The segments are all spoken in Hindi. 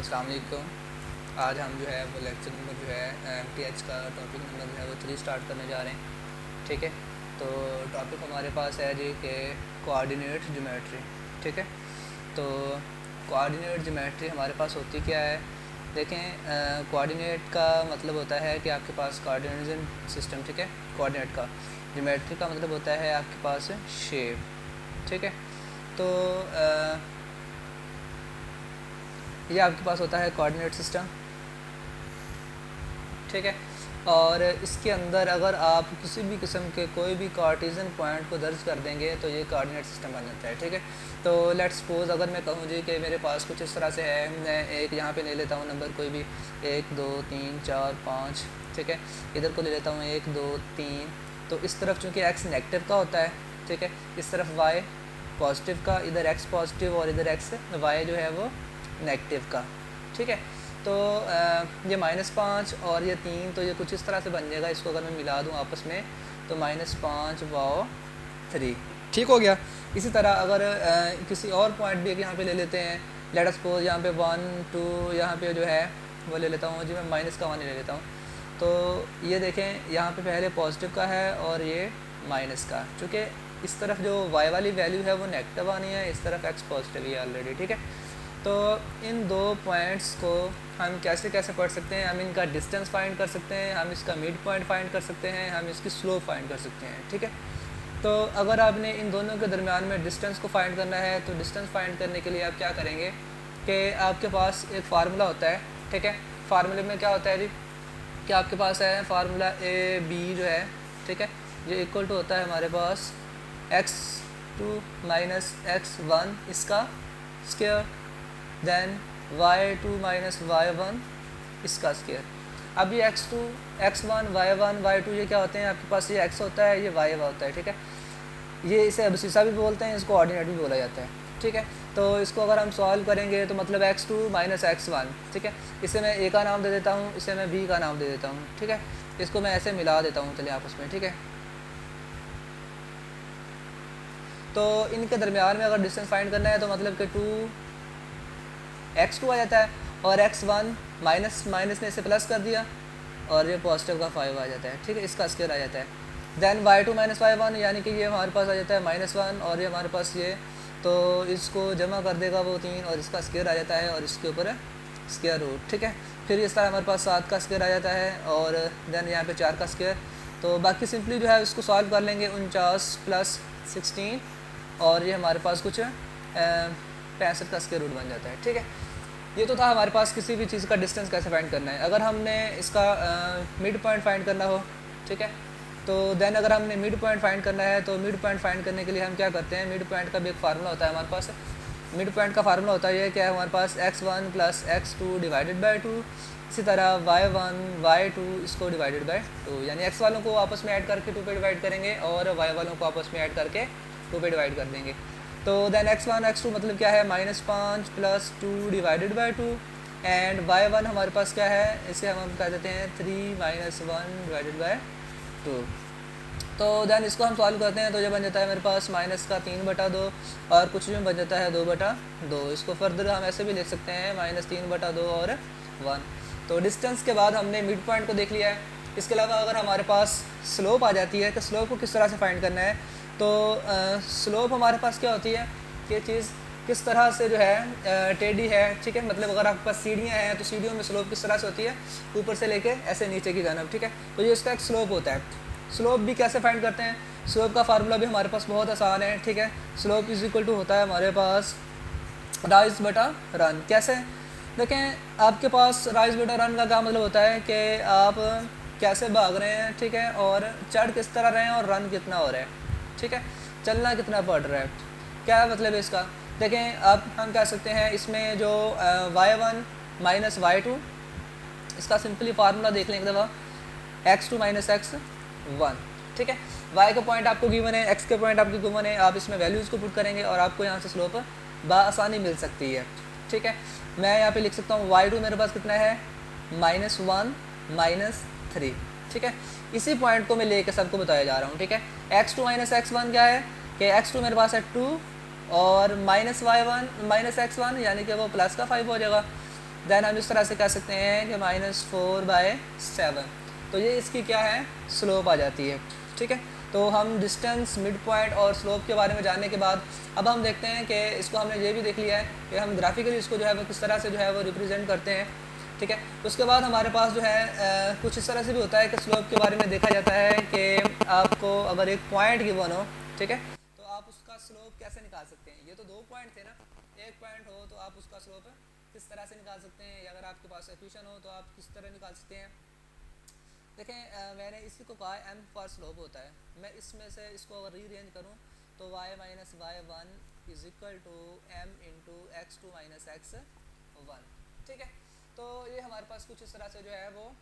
अस्सलाम वालेकुम। आज हम जो है वो लेक्चर नंबर जो है MTH का टॉपिक नंबर जो है वो 3 स्टार्ट करने जा रहे हैं। ठीक है, तो टॉपिक हमारे पास है जी कि कोऑर्डिनेट ज्योमेट्री। ठीक है, तो कोऑर्डिनेट ज्योमेट्री हमारे पास होती क्या है? देखें, कोऑर्डिनेट का मतलब होता है कि आपके पास कोऑर्डिनेशन सिस्टम। ठीक है, कोऑर्डिनेट का ज्योमेट्री का मतलब होता है आपके पास शेप। ठीक है, तो ये आपके पास होता है कोऑर्डिनेट सिस्टम। ठीक है, और इसके अंदर अगर आप किसी भी किस्म के कोई भी कार्टेशियन पॉइंट को दर्ज कर देंगे तो ये कोऑर्डिनेट सिस्टम बन जाता है। ठीक है, तो लेट्स सपोज अगर मैं कहूँ जी कि मेरे पास कुछ इस तरह से है, मैं एक यहाँ पे ले लेता हूँ नंबर कोई भी 1 2 3 4 5। ठीक है, इधर को ले लेता हूँ 1 2 3। तो इस तरफ चूँकि x नेगेटिव का होता है, ठीक है, इस तरफ y पॉजिटिव का, इधर x पॉजिटिव और इधर y जो है वो नेगेटिव का। ठीक है, तो ये -5 और ये 3, तो ये कुछ इस तरह से बन जाएगा। इसको अगर मैं मिला दूँ आपस में तो -5 वाओ 3। ठीक हो गया। इसी तरह अगर किसी और पॉइंट भी यहाँ पे ले लेते हैं, लेट अस सपोज यहाँ पे 1 2 यहाँ पे जो है वो ले लेता हूँ जी, मैं -1 ले लेता हूँ। तो ये देखें यहाँ पे पहले पॉजिटिव का है और ये माइनस का, चूँकि इस तरफ जो y वाली वैल्यू है वो नेगेटिव आनी है, इस तरफ x पॉजिटिव ही है ऑलरेडी। ठीक है, तो इन दो पॉइंट्स को हम कैसे कैसे पढ़ सकते हैं? हम इनका डिस्टेंस फाइंड कर सकते हैं, हम इसका मिड पॉइंट फाइंड कर सकते हैं, हम इसकी स्लोप फाइंड कर सकते हैं। ठीक है, तो अगर आपने इन दोनों के दरमियान में डिस्टेंस को फाइंड करना है तो डिस्टेंस फाइंड करने के लिए आप क्या करेंगे कि आपके पास एक फार्मूला होता है। ठीक है, फार्मूले में क्या होता है जी कि आपके पास है फार्मूला AB जो है, ठीक है, जो इक्वल टू होता है हमारे पास x2 माइनस x1 इसका square, then y2 minus y1 इसका स्क्वायर। अब ये x2 x1 y1 y2 ये क्या होते हैं? आपके पास ये x होता है, ये y होता है। ठीक है, ये इसे अबसीसा भी बोलते हैं, इसको ऑर्डिनेट भी बोला जाता है। ठीक है, तो इसको अगर हम सॉल्व करेंगे तो मतलब x2 माइनस x1। ठीक है, इसे मैं a का नाम दे देता हूँ, इसे मैं b का नाम दे देता हूँ। ठीक है, इसको मैं ऐसे मिला देता हूँ चलिए आपस में। ठीक है, तो इनके दरमियान में अगर डिस्टेंस फाइंड करना है तो मतलब कि 2x2 आ जाता है और x1 माइनस ने इसे प्लस कर दिया और ये पॉजिटिव का 5 आ जाता है। ठीक है, इसका स्क्वायर आ जाता है। देन y2 माइनस y1 यानी कि ये हमारे पास आ जाता है -1 और ये हमारे पास ये, तो इसको जमा कर देगा वो 3 और इसका स्क्वायर आ जाता है और इसके ऊपर स्क्वायर रूट। ठीक है, फिर इस तरह हमारे पास 7 का स्क्वायर आ जाता है और देन यहाँ पे 4 का स्क्वायर। तो बाकी सिंपली जो है इसको सॉल्व कर लेंगे, 49 + 16 और ये हमारे पास कुछ 65 का स्क्वायर रूट बन जाता है। ठीक है, ये तो था हमारे पास किसी भी चीज़ का डिस्टेंस कैसे फाइंड करना है। अगर हमने इसका मिड पॉइंट फाइंड करना हो, ठीक है, तो देन अगर हमने मिड पॉइंट फाइंड करना है तो मिड पॉइंट फाइंड करने के लिए हम क्या करते हैं? मिड पॉइंट का भी एक फार्मूला होता है हमारे पास। मिड पॉइंट का फार्मूला होता है ये क्या है हमारे पास? x1 + x2 divided by 2। इसी तरह y1 y2 इसको डिवाइडेड बाई 2, यानी x वालों को आपस में ऐड करके 2 पे डिवाइड करेंगे और y वालों को आपस में ऐड करके 2 पे डिवाइड कर देंगे। तो देन x1 x2 मतलब क्या है? -5 + 2 डिवाइडेड बाई 2 एंड y1 हमारे पास क्या है? इसे हम कह देते हैं 3 - 1 डिवाइडेड बाई 2। तो देन इसको हम सॉल्व करते हैं तो ये बन जाता है मेरे पास -3/2 और कुछ भी बन जाता है 2/2। इसको फर्दर हम ऐसे भी लिख सकते हैं -3/2 और 1। तो डिस्टेंस के बाद हमने मिड पॉइंट को देख लिया है। इसके अलावा अगर हमारे पास स्लोप आ जाती है तो स्लोप को किस तरह से फाइंड करना है? तो स्लोप हमारे पास क्या होती है? ये चीज़ किस तरह से जो है टेढ़ी है। ठीक है, मतलब अगर आपके पास सीढ़ियाँ हैं तो सीढ़ियों में स्लोप किस तरह से होती है? ऊपर से लेके ऐसे नीचे की जानब। ठीक है, तो ये इसका एक स्लोप होता है। स्लोप भी कैसे फाइंड करते हैं? स्लोप का फार्मूला भी हमारे पास बहुत आसान है। ठीक है, स्लोप इज इक्वल टू होता है हमारे पास राइज बटा रन। कैसे? देखें, आपके पास राइज बटा रन का क्या मतलब होता है कि आप कैसे भाग रहे हैं, ठीक है, और चढ़ किस तरह रहे हैं और रन कितना हो रहा है। ठीक है, चलना कितना पड़ रहा है, क्या है मतलब इसका? देखें, अब हम कह सकते हैं इसमें जो y1 माइनस y2, इसका सिंपली फार्मूला देख लें एक दफ़ा, x2 माइनस x1। ठीक है, y का पॉइंट आपको गिवन है, x के पॉइंट आपको गिवन है, आप इसमें वैल्यूज़ को पुट करेंगे और आपको यहाँ से स्लोप बआसानी मिल सकती है। ठीक है, मैं यहाँ पे लिख सकता हूँ y2 मेरे पास कितना है? -1 - 3। ठीक है, इसी पॉइंट को मैं लेके सबको बताया जा रहा हूँ। ठीक है, x2 माइनस x1 क्या है कि x2 मेरे पास है 2 और -y1 - x1 यानी कि वो प्लस का 5 हो जाएगा। देन हम इस तरह से कह सकते हैं कि -4/7, तो ये इसकी क्या है, स्लोप आ जाती है। ठीक है, तो हम डिस्टेंस, मिड पॉइंट और स्लोप के बारे में जानने के बाद अब हम देखते हैं कि इसको हमने ये भी देख लिया है कि हम ग्राफिकली इसको जो है वो किस तरह से जो है वो रिप्रेजेंट करते हैं। ठीक है, उसके बाद हमारे पास जो है कुछ इस तरह से भी होता है कि स्लोप के बारे में देखा जाता है कि आपको अगर एक पॉइंट गिवन हो, ठीक है, तो आप उसका स्लोप कैसे निकाल सकते हैं। ये तो 2 पॉइंट थे ना, एक पॉइंट हो तो आप उसका स्लोप किस तरह से निकाल सकते हैं, या अगर आपके पास इक्वेशन हो तो आप किस तरह निकाल सकते हैं। देखें मैंने इसी को कहा m पर स्लोप होता है, मैं इसमें से इसको अगर रीअरेंज करूं तो y - y1 = m × x2 - x1। ठीक है, तो ये हमारे पास कुछ इस तरह से जो है वो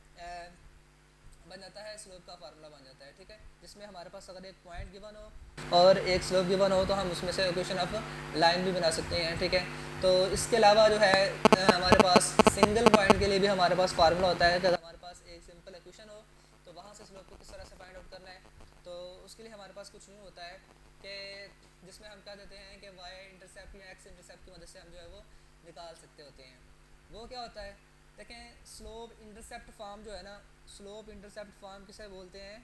बन जाता है, स्लोप का फार्मूला बन जाता है। ठीक है, जिसमें हमारे पास अगर एक पॉइंट गिवन हो और एक स्लोप गिवन हो तो हम उसमें से इक्वेशन ऑफ लाइन भी बना सकते हैं। ठीक है, तो इसके अलावा जो है हमारे पास सिंगल पॉइंट के लिए भी हमारे पास फार्मूला होता है कि अगर हमारे पास एक सिंपल इक्वेशन हो तो वहाँ से स्लोप को किस तरह से फाइंड आउट करना है। तो उसके लिए हमारे पास कुछ नहीं होता है कि जिसमें हम क्या देते हैं कि y इंटरसेप्ट या x इंटरसेप्ट की मदद से हम जो है वो निकाल सकते होते हैं। वो क्या होता है, देखें स्लोप इंटरसेप्ट फॉर्म जो है ना, स्लोप इंटरसेप्ट फॉर्म किसे बोलते हैं,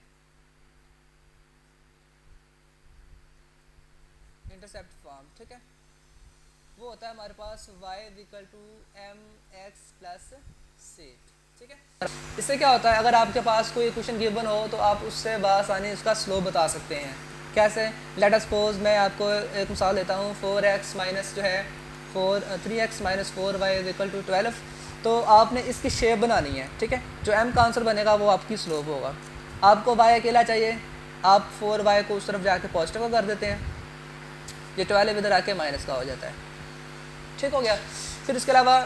इंटरसेप्ट फॉर्म। ठीक है, वो होता है हमारे पास y = mx + c। ठीक है, इससे क्या होता है, अगर आपके पास कोई क्वेश्चन गिवन हो तो आप उससे बासानी उसका स्लोप बता सकते हैं। कैसे, लेट अस सपोज मैं आपको एक मिसाल लेता हूँ, 4x माइनस जो है 3x - 4y = 12। तो आपने इसकी शेप बनानी है। ठीक है, जो m का आंसर बनेगा वो आपकी स्लोप होगा। आपको y अकेला चाहिए, आप 4y को उस तरफ जाके पॉजिटिव का कर देते हैं, ये 12 इधर आके माइनस का हो जाता है। ठीक हो गया। फिर इसके अलावा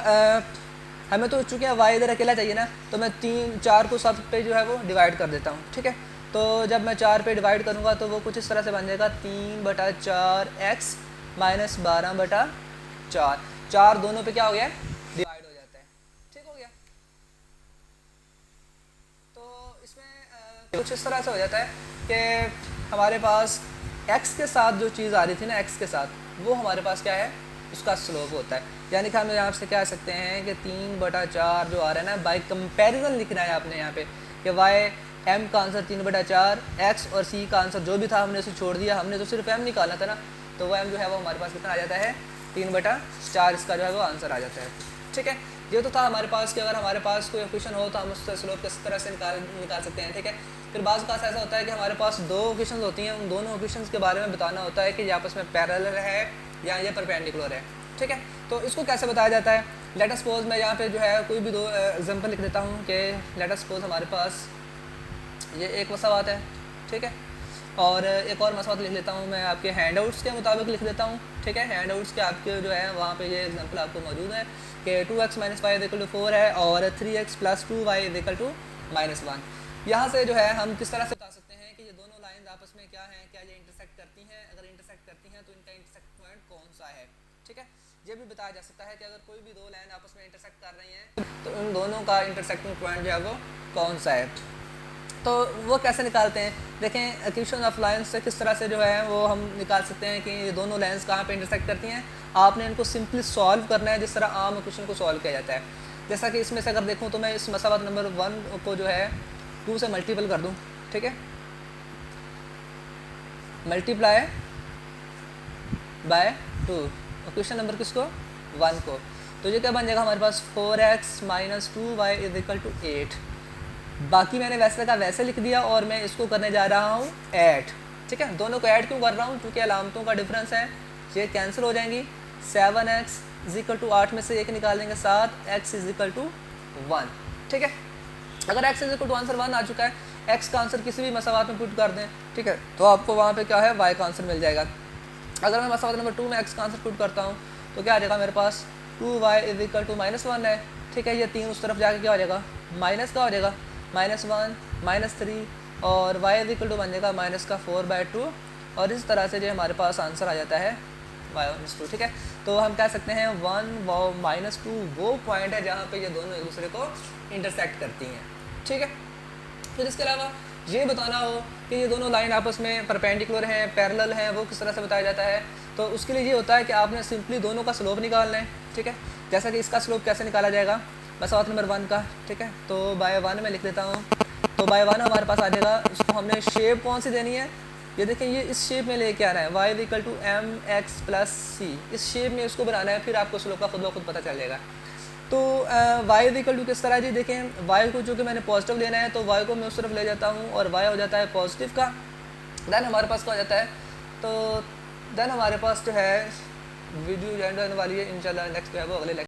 हमें तो चूँकि y इधर अकेला चाहिए ना, तो मैं 4 को सब पे जो है वो डिवाइड कर देता हूँ। ठीक है, तो जब मैं 4 पे डिवाइड करूँगा तो वो कुछ इस तरह से बन जाएगा 3/4x - 12/4। 4 दोनों पे क्या हो गया, डिवाइड हो जाता है। ठीक हो गया। तो इसमें कुछ इस तरह से हो जाता है कि हमारे पास x के साथ जो चीज़ आ रही थी ना, x के साथ, वो हमारे पास क्या है, उसका स्लोप होता है। यानी कि हम यहाँ से कह सकते हैं कि 3/4 जो आ रहा है ना, बाई कंपैरिजन लिखना है आपने यहाँ पे कि y m का आंसर 3/4, x और c का आंसर जो भी था हमने उसे छोड़ दिया, हमने तो सिर्फ m निकाला था ना, तो वो m जो है वो हमारे पास कितना आ जाता है, 3/4 इसका जो है वो आंसर आ जाता है। ठीक है, ये तो था हमारे पास कि अगर हमारे पास कोई क्वेश्चन हो तो हम उससे स्लोप किस तरह से निकाल सकते हैं। ठीक है, फिर बाज़ का ऐसा होता है कि हमारे पास 2 इक्वेशंस होती हैं, उन दोनों इक्वेशंस के बारे में बताना होता है कि ये आपस में पैरेलल है या ये परपेंडिकुलर है। ठीक है, तो इसको कैसे बताया जाता है, लेट अस सपोज मैं यहाँ पे जो है कोई भी 2 एग्जांपल लिख देता हूँ कि लेट अस सपोज हमारे पास ये एक मसवात है। ठीक है, और एक और मसवात लिख लेता हूँ मैं आपके हैंडआउट्स के मुताबिक लिख देता हूँ। ठीक है, हैंडआउट्स के आपके जो है वहाँ पे ये एग्जांपल आपको मौजूद है कि 2x - y = 4 है और 3x + 2y = -1। यहाँ से जो है हम किस तरह से बता सकते हैं कि ये दोनों लाइन आपस में क्या हैं, क्या ये इंटरसेक्ट करती हैं, अगर इंटरसेक्ट करती हैं तो इनका इंटरसेक्ट पॉइंट कौन सा है। ठीक है, ये भी बताया जा सकता है कि अगर कोई भी 2 लाइन आपस में इंटरसेक्ट कर रही हैं तो उन दोनों का इंटरसेक्टिंग पॉइंट जो है वो कौन सा है। तो वो कैसे निकालते हैं, देखें इक्वेशन ऑफ लाइंस से किस तरह से जो है वो हम निकाल सकते हैं कि ये दोनों लाइंस कहाँ पे इंटरसेक्ट करती हैं। आपने इनको सिंपली सॉल्व करना है जिस तरह आम इक्वेशन को सॉल्व किया जाता है। जैसा कि इसमें से अगर देखूँ तो मैं इस मसवात नंबर 1 को जो है 2 से मल्टीपल कर दूँ। ठीक है, मल्टीप्लाई बाय 2, क्वेश्चन नंबर किसको, 1 को, तो ये क्या बन जाएगा हमारे पास 4x - 2y = 8। बाकी मैंने वैसे का वैसे लिख दिया और मैं इसको करने जा रहा हूँ ऐड। ठीक है, दोनों को ऐड क्यों कर रहा हूँ, क्योंकि अलामतों का डिफरेंस है, ये कैंसिल हो जाएंगी। 7x = 8 में से 1 निकालेंगे 7, x = 1। ठीक है, अगर x = आंसर 1 आ चुका है, x का आंसर किसी भी मसवात में पुट कर दें, ठीक है, तो आपको वहाँ पे क्या है, y का आंसर मिल जाएगा। अगर मैं मसवात नंबर 2 में x का आंसर पुट करता हूँ तो क्या आ जाएगा मेरे पास, 2y = -1 है। ठीक है, ये 3 उस तरफ जाके क्या हो जाएगा, माइनस का हो जाएगा, -1 -3 और y = बन जाएगा -4/2 और इस तरह से जो हमारे पास आंसर आ जाता है y-2। ठीक है, तो हम कह सकते हैं 1 व -2 वो पॉइंट है जहाँ पे ये दोनों एक दूसरे को इंटरसेक्ट करती हैं। ठीक है, फिर इसके अलावा ये बताना हो कि ये दोनों लाइन आपस में परपेंडिकुलर हैं, पैरेलल हैं, वो किस तरह से बताया जाता है, तो उसके लिए ये होता है कि आपने सिंपली दोनों का स्लोप निकालना है, ठीक है। जैसा कि इसका स्लोप कैसे निकाला जाएगा, मसवात नंबर 1 का, ठीक है। तो बाय 1 में लिख देता हूँ। तो बाय 1 हमारे पास आ जाएगा, इसको हमने शेप कौन सी देनी है, ये देखें, ये इस शेप में लेके आना है, y equal to M X plus C, इस शेप में इसको बनाना है, फिर आपको स्लोप का खुद ब खुद पता चल जाएगा। तो y इक्वल टू किस तरह जी, देखें y को जो कि मैंने पॉजिटिव लेना है, तो y को मैं उस तरफ ले जाता हूँ और y हो जाता है पॉजिटिव का, देन हमारे पास क्या हो जाता है, तो देन हमारे पास जो है वीडियो एंड होने वाली है इंशाल्लाह, नेक्स्ट जो है वो अगले